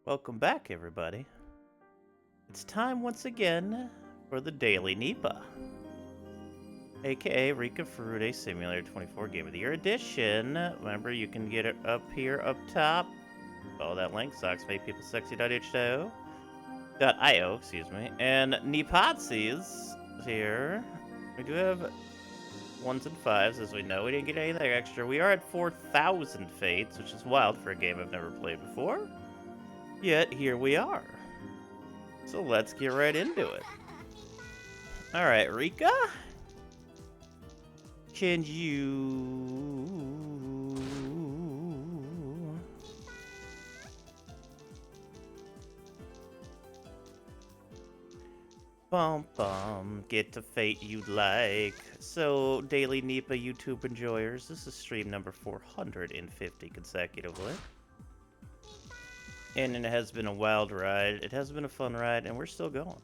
Welcome back, everybody. It's time once again for the Daily Nipah, aka Rika Furude Simulator 24 Game of the Year Edition. Remember, you can get it up here, up top. Follow that link, socksmakepeoplesexy.io, excuse me. And Nipah's here. We do have 1s and 5s, as we know. We didn't get anything extra. We are at 4,000 fates, which is wild for a game I've never played before. Yet, here we are. So let's get right into it. Alright, Rika? Can you... get to fate you'd like. So, Daily Nipah YouTube enjoyers, this is stream number 450 consecutively. And it has been a wild ride. It has been a fun ride, and we're still going.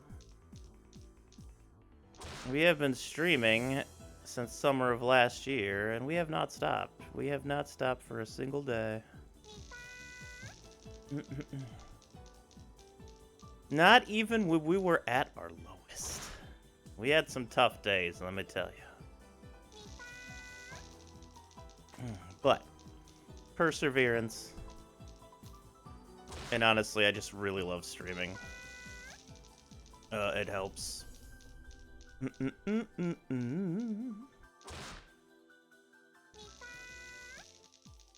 We have been streaming since summer of last year, and we have not stopped. We have not stopped for a single day. Not even when we were at our lowest. We had some tough days, let me tell you. But, perseverance. And honestly, I just really love streaming. It helps.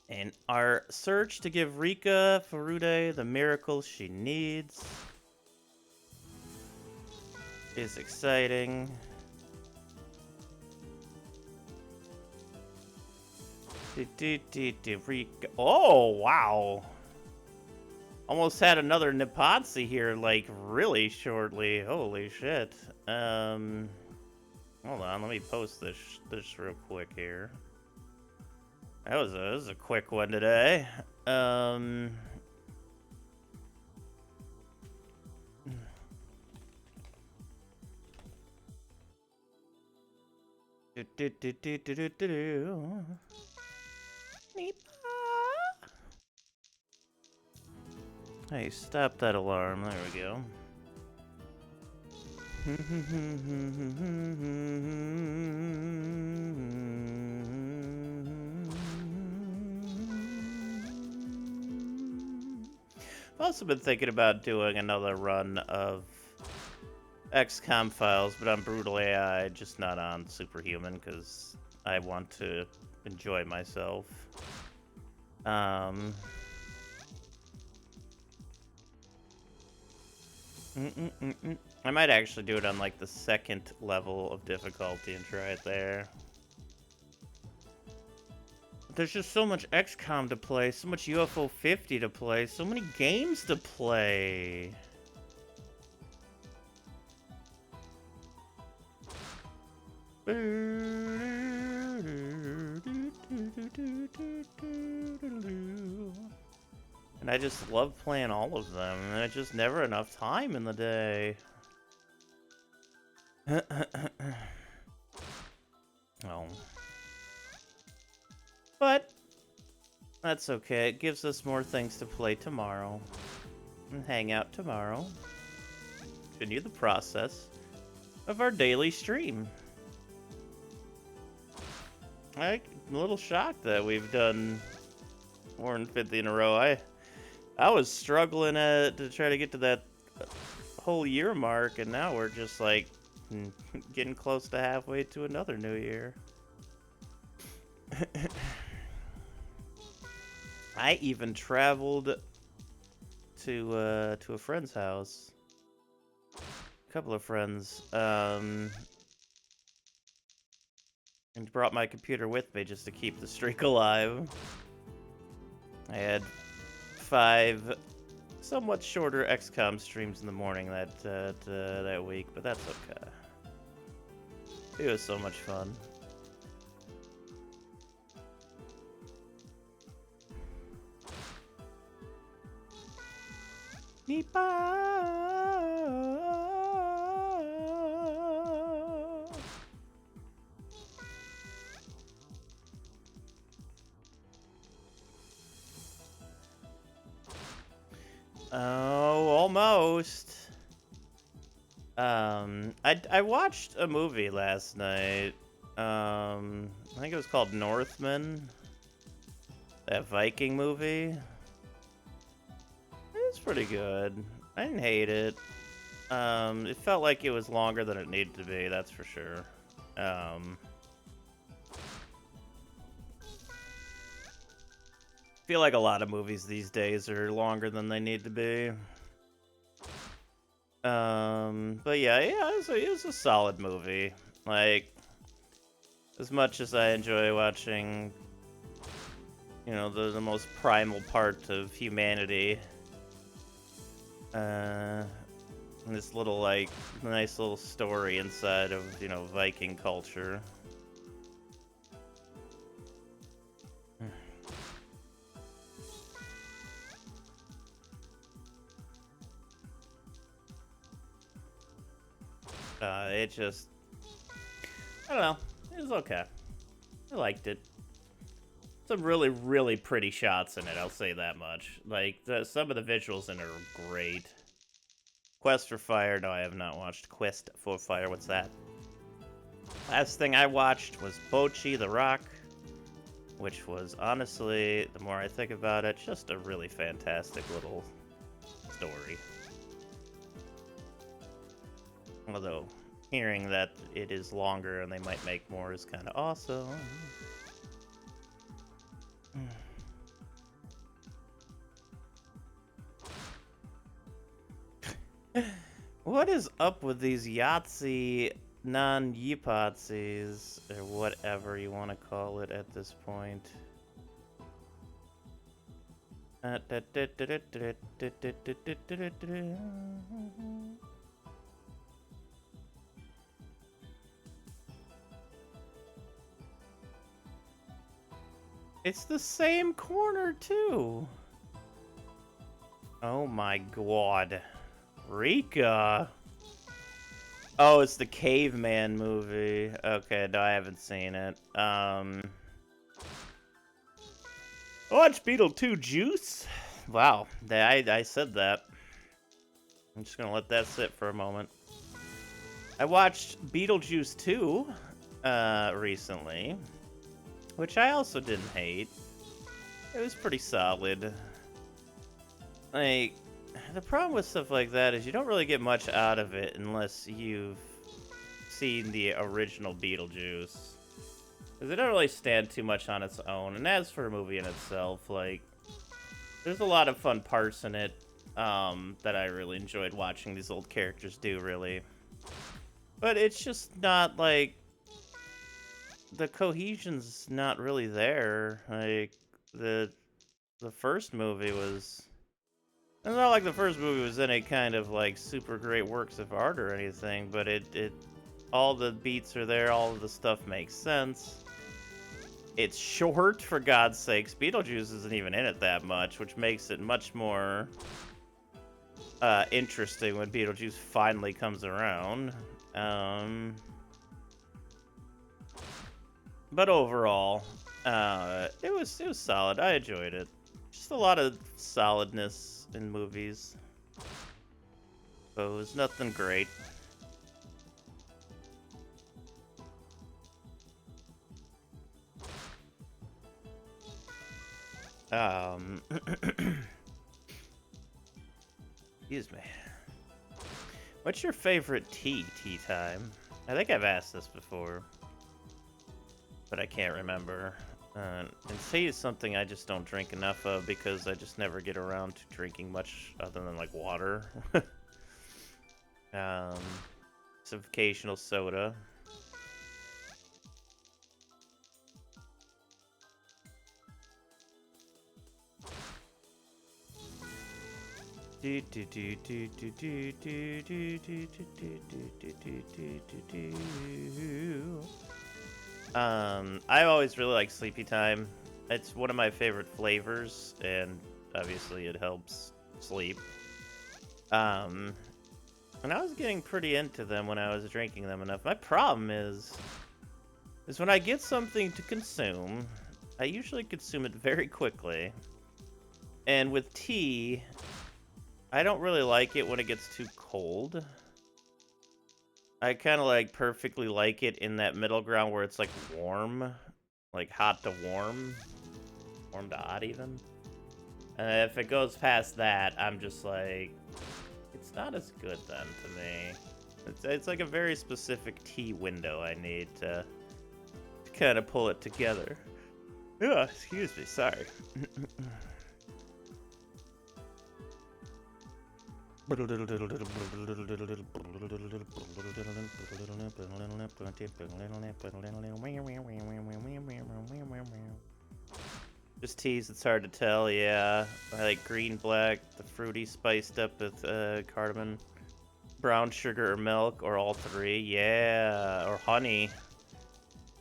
And our search to give Rika Furude the miracle she needs is exciting. Rika. Oh, wow. Almost had another Nipah here, like, really shortly. Holy shit. Hold on, let me post this real quick here. That was a quick one today. Hey, stop that alarm. There we go. I've also been thinking about doing another run of XCOM files, but on Brutal AI, just not on Superhuman, because I want to enjoy myself. I might actually do it on, like, the second level of difficulty and try it there. There's just so much XCOM to play, so much UFO 50 to play, so many games to play. And I just love playing all of them, and there's just never enough time in the day. Oh. But that's okay. It gives us more things to play tomorrow. And hang out tomorrow. Continue the process of our daily stream. I'm a little shocked that we've done more than 50 in a row. I was struggling to try to get to that whole year mark, and now we're just like getting close to halfway to another new year. I even traveled to a friend's house. A couple of friends. And brought my computer with me just to keep the streak alive. I had 5 somewhat shorter XCOM streams in the morning that week, but that's okay. It was so much fun. Nipah. Oh, almost. I watched a movie last night. I think it was called Northman. That Viking movie. It was pretty good. I didn't hate it. It felt like it was longer than it needed to be, that's for sure. Feel like a lot of movies these days are longer than they need to be. But yeah, it was a solid movie. Like, as much as I enjoy watching, you know, the most primal part of humanity, this little, like, nice little story inside of, you know, Viking culture. It just, I don't know, it was okay. I liked it. Some really, really pretty shots in it, I'll say that much. Like, some of the visuals in it are great. Quest for Fire, no, I have not watched Quest for Fire, what's that? Last thing I watched was Bocchi the Rock, which was, honestly, the more I think about it, just a really fantastic little story. Although, hearing that it is longer and they might make more is kind of awesome. What is up with these Yahtzee non-Yipatsies, or whatever you want to call it at this point? It's the same corner, too. Oh my god. Rika. Oh, it's the Caveman movie. Okay, no, I haven't seen it. Watch Beetlejuice. Wow, I said that. I'm just gonna let that sit for a moment. I watched Beetlejuice 2 recently, which I also didn't hate. It was pretty solid. Like, the problem with stuff like that is you don't really get much out of it unless you've seen the original Beetlejuice. Because it don't really stand too much on its own. And as for a movie in itself, like, there's a lot of fun parts in it that I really enjoyed watching these old characters do, really. But it's just not, like, the cohesion's not really there. Like, the first movie was... It's not like the first movie was any kind of, like, super great works of art or anything, but it all the beats are there, all of the stuff makes sense. It's short, for God's sakes. Beetlejuice isn't even in it that much, which makes it much more interesting when Beetlejuice finally comes around. But overall, it was solid. I enjoyed it. Just a lot of solidness in movies. But it was nothing great. Excuse me. What's your favorite tea time? I think I've asked this before, but I can't remember. And tea is something I just don't drink enough of because I just never get around to drinking much other than, like, water. Some occasional soda. I always really like Sleepy Time. It's one of my favorite flavors, and obviously it helps sleep. And I was getting pretty into them when I was drinking them enough. My problem is when I get something to consume, I usually consume it very quickly. And with tea, I don't really like it when it gets too cold. I kind of like perfectly like it in that middle ground where it's like warm, like hot to warm, warm to hot even. And if it goes past that, I'm just like, it's not as good then to me. It's like a very specific tea window I need to kind of pull it together. Oh, excuse me, sorry. Just teas, it's hard to tell, yeah. I like green, black, the fruity spiced up with cardamom, brown sugar or milk, or all three, yeah. Or honey.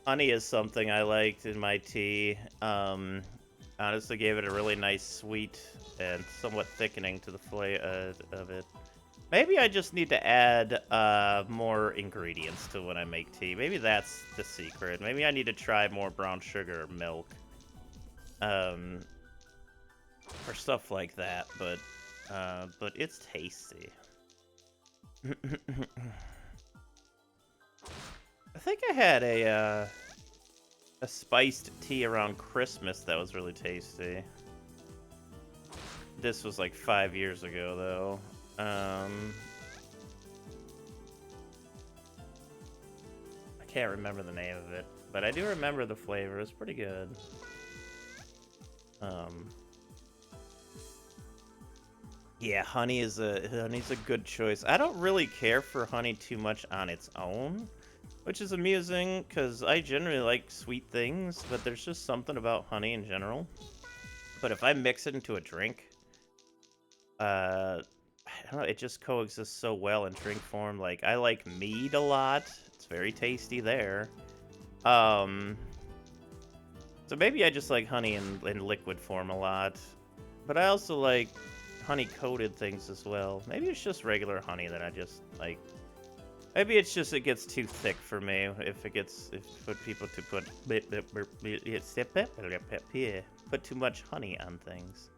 Honey is something I liked in my tea. Honestly gave it a really nice sweet and somewhat thickening to the flavor of it. Maybe I just need to add more ingredients to when I make tea. Maybe that's the secret. Maybe I need to try more brown sugar or milk. Or stuff like that, but it's tasty. I think I had a spiced tea around Christmas that was really tasty. This was like 5 years ago, though. I can't remember the name of it, but I do remember the flavor. It was pretty good. Yeah, honey's a good choice. I don't really care for honey too much on its own, which is amusing because I generally like sweet things, but there's just something about honey in general. But if I mix it into a drink, I don't know, it just coexists so well in drink form. Like, I like mead a lot. It's very tasty there. So maybe I just like honey in liquid form a lot. But I also like honey-coated things as well. Maybe it's just regular honey that I just like. Maybe it's just it gets too thick for me if people to put too much honey on things.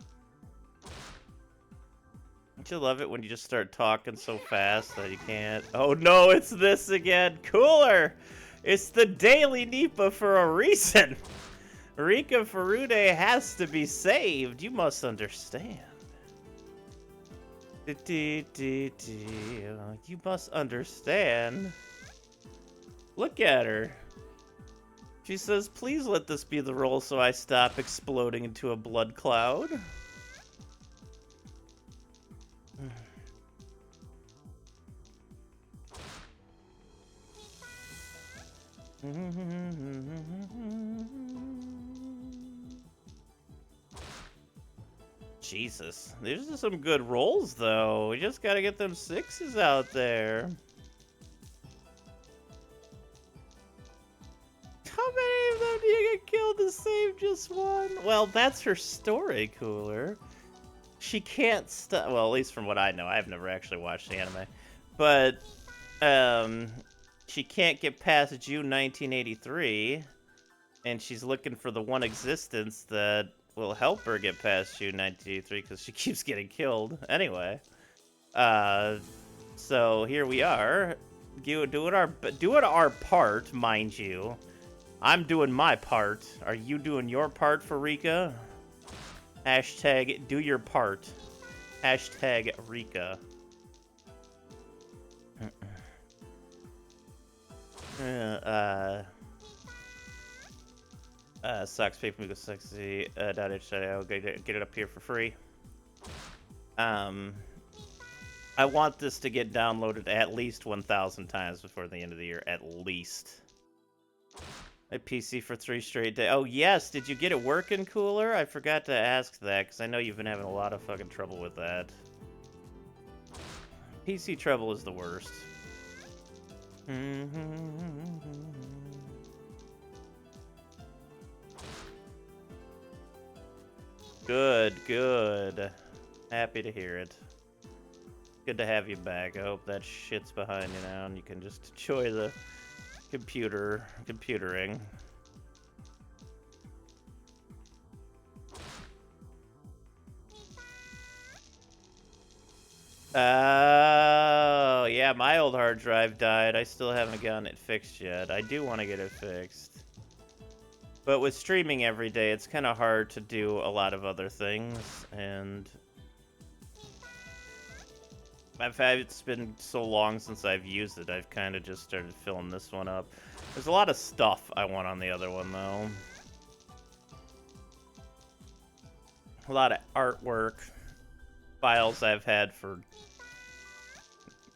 Don't you love it when you just start talking so fast that you can't? Oh no, it's this again. Cooler! It's the daily Nipah for a reason. Rika Farude has to be saved. You must understand. You must understand. Look at her. She says, please let this be the roll so I stop exploding into a blood cloud. Jesus, these are some good rolls, though. We just gotta get them sixes out there. How many of them do you get killed to save just one? Well, that's her story, Cooler. She can't stop. Well, at least from what I know. I've never actually watched the anime. But, she can't get past June 1983. And she's looking for the one existence that will help her get past June 1983 because she keeps getting killed. Anyway. So here we are. Doing our part, mind you. I'm doing my part. Are you doing your part for Rika? Hashtag do your part. Hashtag Rika. Sucks people go sexy. I'll get it up here for free. I want this to get downloaded at least 1,000 times before the end of the year, at least. My PC for 3 straight days. Oh yes, did you get it working, Cooler? I forgot to ask that because I know you've been having a lot of fucking trouble with that. PC trouble is the worst. Good. Happy to hear it. Good to have you back. I hope that shit's behind you now and you can just enjoy the computering. Oh, yeah, my old hard drive died. I still haven't gotten it fixed yet. I do want to get it fixed. But with streaming every day, it's kind of hard to do a lot of other things, and it's been so long since I've used it, I've kind of just started filling this one up. There's a lot of stuff I want on the other one, though. A lot of artwork, files I've had for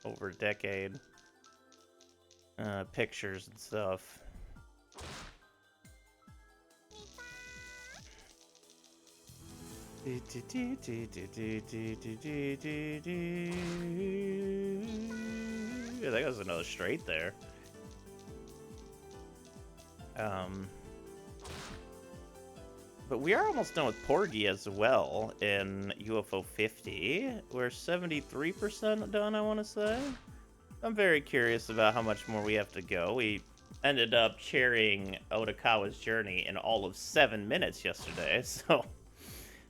over a decade, pictures and stuff. Yeah, that goes another straight there. But we are almost done with Porgy as well in UFO 50. We're 73% done, I want to say. I'm very curious about how much more we have to go. We ended up cherrying Otakawa's journey in all of 7 minutes yesterday, so...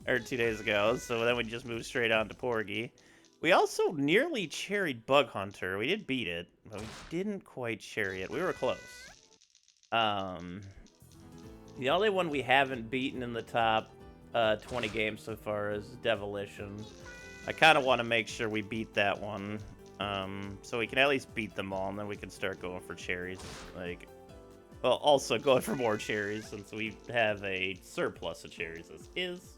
or 2 days ago, so then we just moved straight on to Porgy. We also nearly cherried Bug Hunter. We did beat it, but we didn't quite cherry it. We were close. The only one we haven't beaten in the top 20 games so far is Devilition. I kind of want to make sure we beat that one, so we can at least beat them all, and then we can start going for cherries. Like, well, also going for more cherries, since we have a surplus of cherries as is.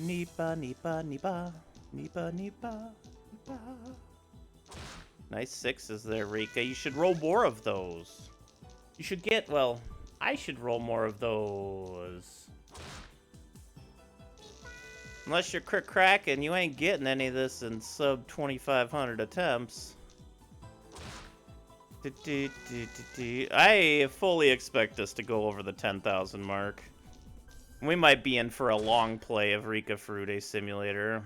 Nipah, Nipah, Nipah, Nipah, Nipah, Nipah. Nice sixes there, Rika. You should roll more of those. You should get, well, I should roll more of those. Unless you're cracking, you ain't getting any of this in sub 2,500 attempts. I fully expect us to go over the 10,000 mark. We might be in for a long play of Rika Frude Simulator.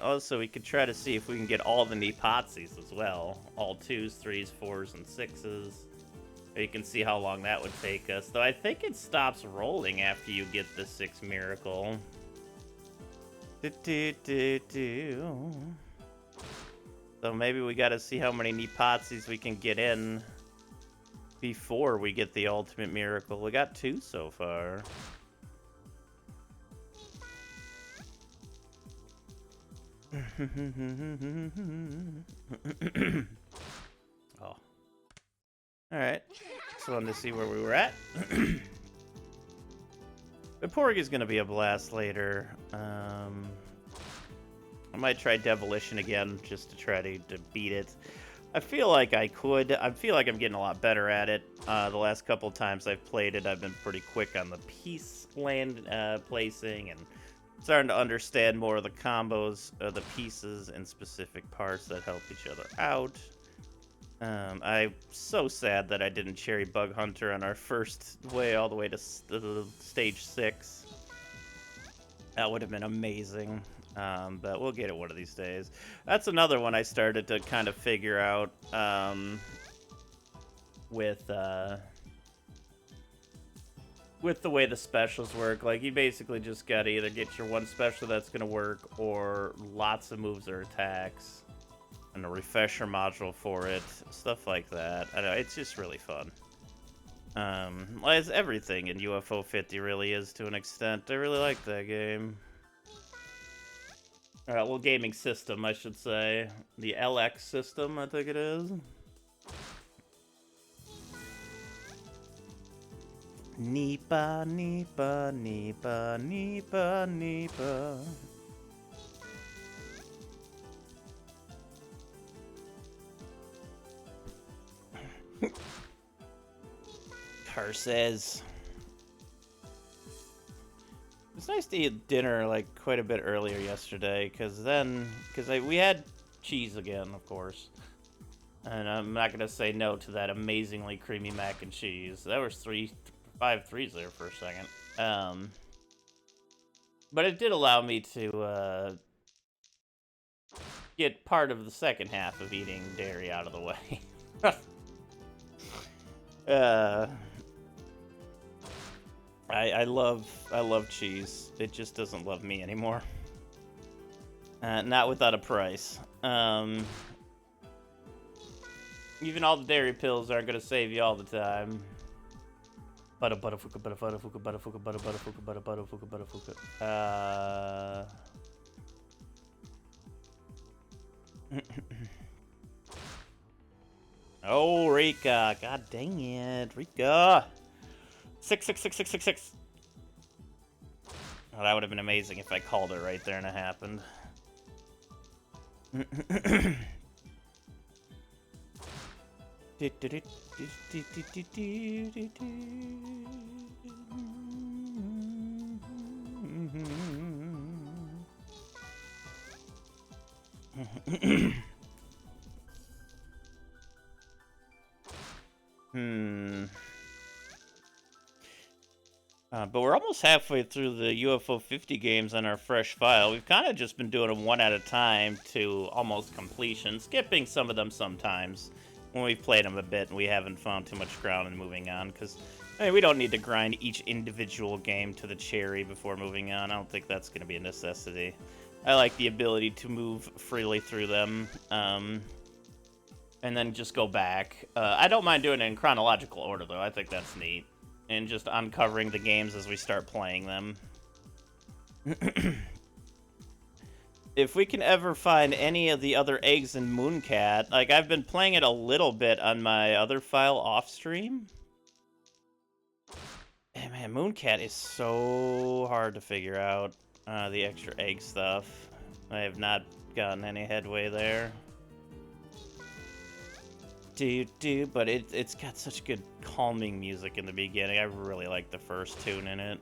Also, we could try to see if we can get all the Nipahs as well. All 2s, 3s, 4s, and 6s. You can see how long that would take us. Though I think it stops rolling after you get the 6 miracle. So maybe we gotta see how many Nipahs we can get in before we get the ultimate miracle. We got 2 so far. Oh. Alright. Just wanted to see where we were at. But Porgy's gonna be a blast later. I might try Devilition again just to try to beat it. I feel like I could. I feel like I'm getting a lot better at it. The last couple times I've played it, I've been pretty quick on the piece land placing and starting to understand more of the combos of the pieces and specific parts that help each other out. I'm so sad that I didn't cherry Bug Hunter on our first way all the way to stage 6. That would have been amazing. But we'll get it one of these days. That's another one I started to kind of figure out with the way the specials work. Like, you basically just gotta either get your one special that's gonna work or lots of moves or attacks and a refresher module for it, stuff like that. I don't know, it's just really fun. As everything in UFO 50 really is to an extent. I really like that game. Alright, well, gaming system, I should say. The LX system, I think it is. Nipah, Nipah, Nipah, Nipah, Nipah. Car says. It's nice to eat dinner like quite a bit earlier yesterday, because we had cheese again, of course, and I'm not gonna say no to that amazingly creamy mac and cheese. That was 5 threes there for a second. But it did allow me to get part of the second half of eating dairy out of the way. I love cheese. It just doesn't love me anymore. Not without a price. Even all the dairy pills aren't gonna save you all the time. Oh, Rika. God dang it. Rika. 6666666. Oh, that would have been amazing if I called it right there and it happened. But we're almost halfway through the UFO 50 games on our fresh file. We've kind of just been doing them one at a time to almost completion, skipping some of them sometimes when we've played them a bit and we haven't found too much ground and moving on, because I mean, we don't need to grind each individual game to the cherry before moving on. I don't think that's going to be a necessity. I like the ability to move freely through them, and then just go back. I don't mind doing it in chronological order, though. I think that's neat. And just uncovering the games as we start playing them. If we can ever find any of the other eggs in Mooncat, like, I've been playing it a little bit on my other file off stream. And man, Mooncat is so hard to figure out, the extra egg stuff. I have not gotten any headway there. But it's got such good calming music in the beginning. I really like the first tune in it.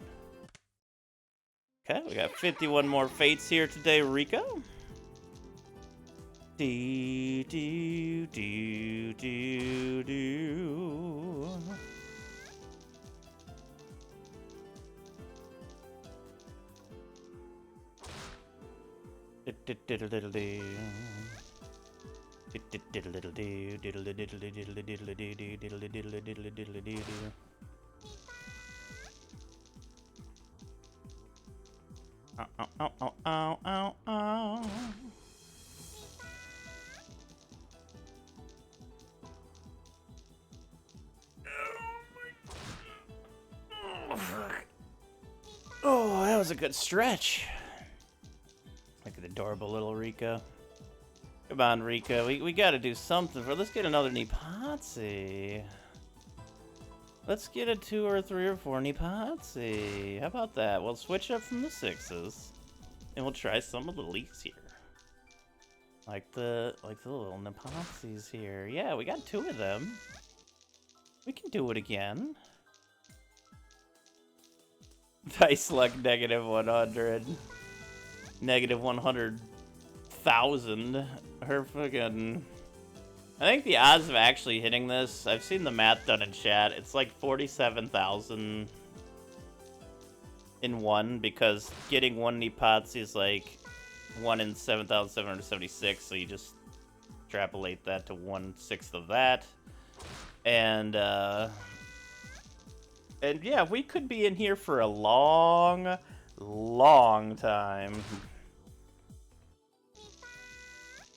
Okay, we got 51 more fates here today, Rico. Oh, that was a good stretch. Look at adorable little Rika. Come on, Rika. We gotta do something for. Let's get another Nipah. Let's get a 2 or 3 or 4 Nipah. How about that? We'll switch up from the 6s, and we'll try some of the leaks here. Like the little Nipahs here. Yeah, we got 2 of them. We can do it again. Dice luck -100. -100,000. Her fucking... I think the odds of actually hitting this, I've seen the math done in chat, it's like 47,000 in one, because getting one Nipah is like 1 in 7,776, so you just extrapolate that to 1/6 of that. And yeah, we could be in here for a long time.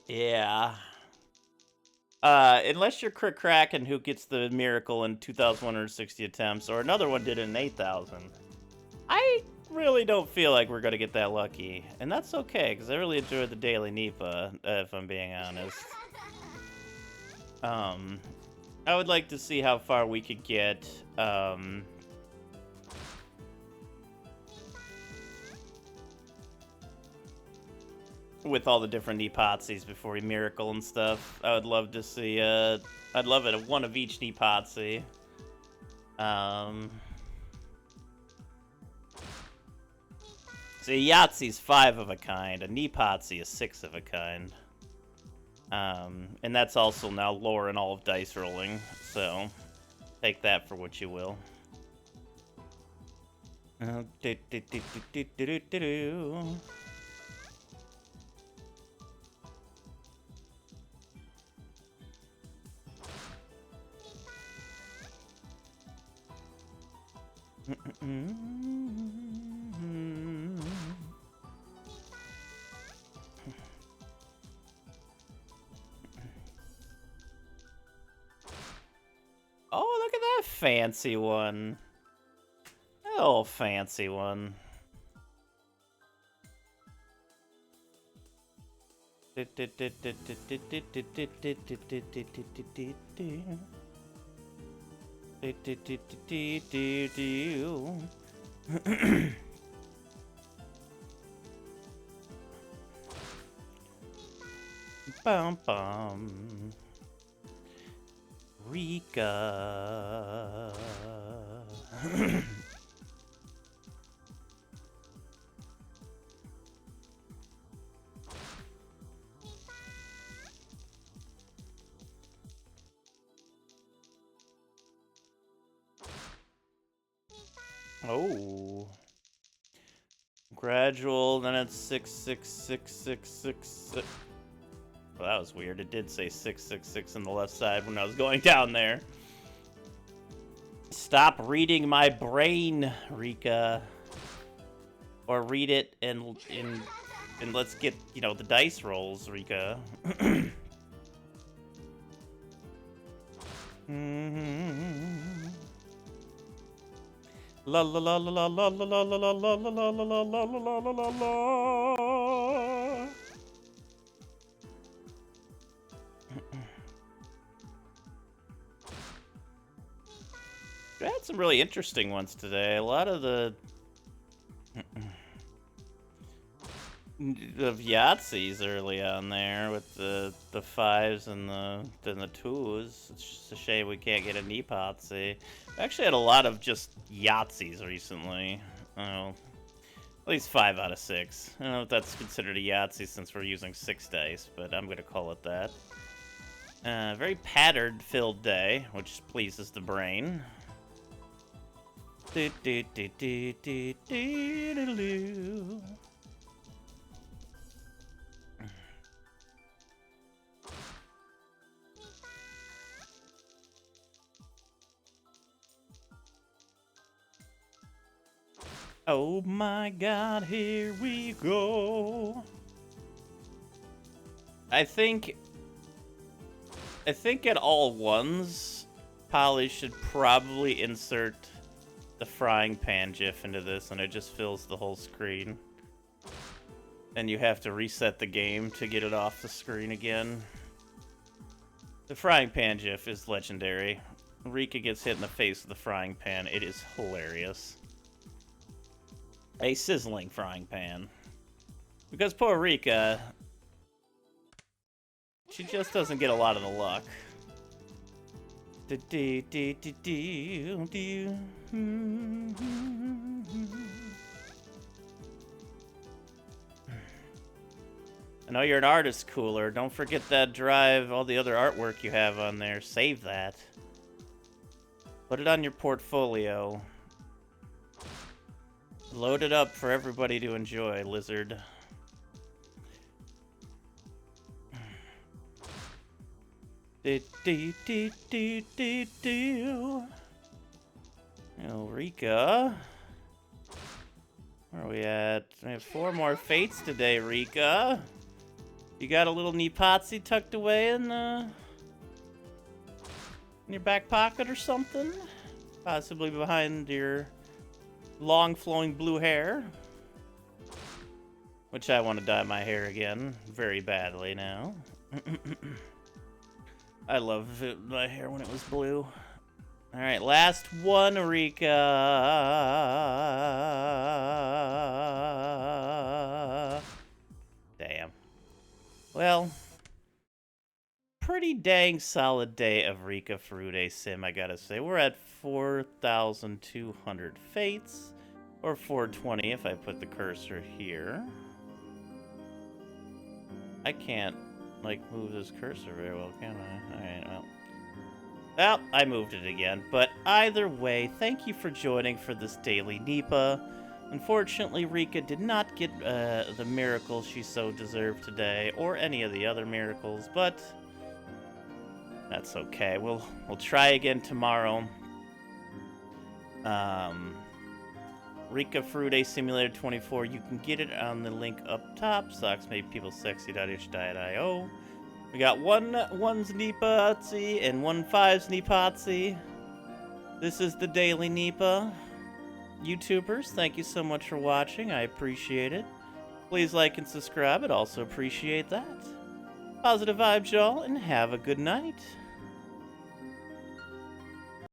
Yeah. Unless you're Crit Kraken, who gets the miracle in 2,160 attempts, or another one did it in 8,000. I really don't feel like we're gonna get that lucky, and that's okay, because I really enjoyed the daily Nipah, if I'm being honest. I would like to see how far we could get, with all the different Nipahs before we miracle and stuff. I would love to see, I'd love it, one of each Nipah. So Yahtzee's 5 of a kind, a Nipah is 6 of a kind. And that's also now lore in all of dice rolling, so take that for what you will. Do, do, do, do, do, do, do, do. Oh, look at that fancy one. Oh, fancy one. Bum bum. Rika. Oh. Gradual, then it's 66666. Well, that was weird. It did say 666 on the left side when I was going down there. Stop reading my brain, Rika. Or read it and let's get, you know, the dice rolls, Rika. La la la la la la la la la la la la la la la la la la. We had some really interesting ones today. A lot of the Yahtzees early on there with the fives and the twos. It's just a shame we can't get a Nipah. I actually had a lot of just Yahtzees recently. Oh, at least 5 out of 6. I don't know if that's considered a Yahtzee since we're using 6 dice, but I'm gonna call it that. Very pattern-filled day, which pleases the brain. Do, do, do, do, do, do, do, do. Oh my god, here we go. I think at all ones, Polly should probably insert the frying pan gif into this, and it just fills the whole screen. And you have to reset the game to get it off the screen again. The frying pan gif is legendary. Rika gets hit in the face with the frying pan. It is hilarious. A sizzling frying pan. Because poor Rika, she just doesn't get a lot of the luck. I know you're an artist, Cooler. Don't forget that drive, all the other artwork you have on there. Save that. Put it on your portfolio. Load it up for everybody to enjoy, Lizard. Rika. Where are we at? We have 4 more fates today, Rika. You got a little Nipah tucked away in your back pocket or something? Possibly behind your long flowing blue hair. Which I want to dye my hair again very badly now. I love my hair when it was blue. Alright, last one, Rika. Damn. Well, pretty dang solid day of Rika Furude Sim, I gotta say. We're at 4,200 fates, or 420 if I put the cursor here. I can't, like, move this cursor very well, can I? Alright, well. Well, I moved it again. But either way, thank you for joining for this daily Nipah. Unfortunately, Rika did not get the miracle she so deserved today, or any of the other miracles, but that's okay. We'll try again tomorrow. Rika Fruit Simulator 24. You can get it on the link up top. Socks made people sexy.itch.io. We got one's Nipah and 1.5's Nipah. This is the Daily Nipah. YouTubers, thank you so much for watching. I appreciate it. Please like and subscribe. I'd also appreciate that. Positive vibes, y'all, and have a good night.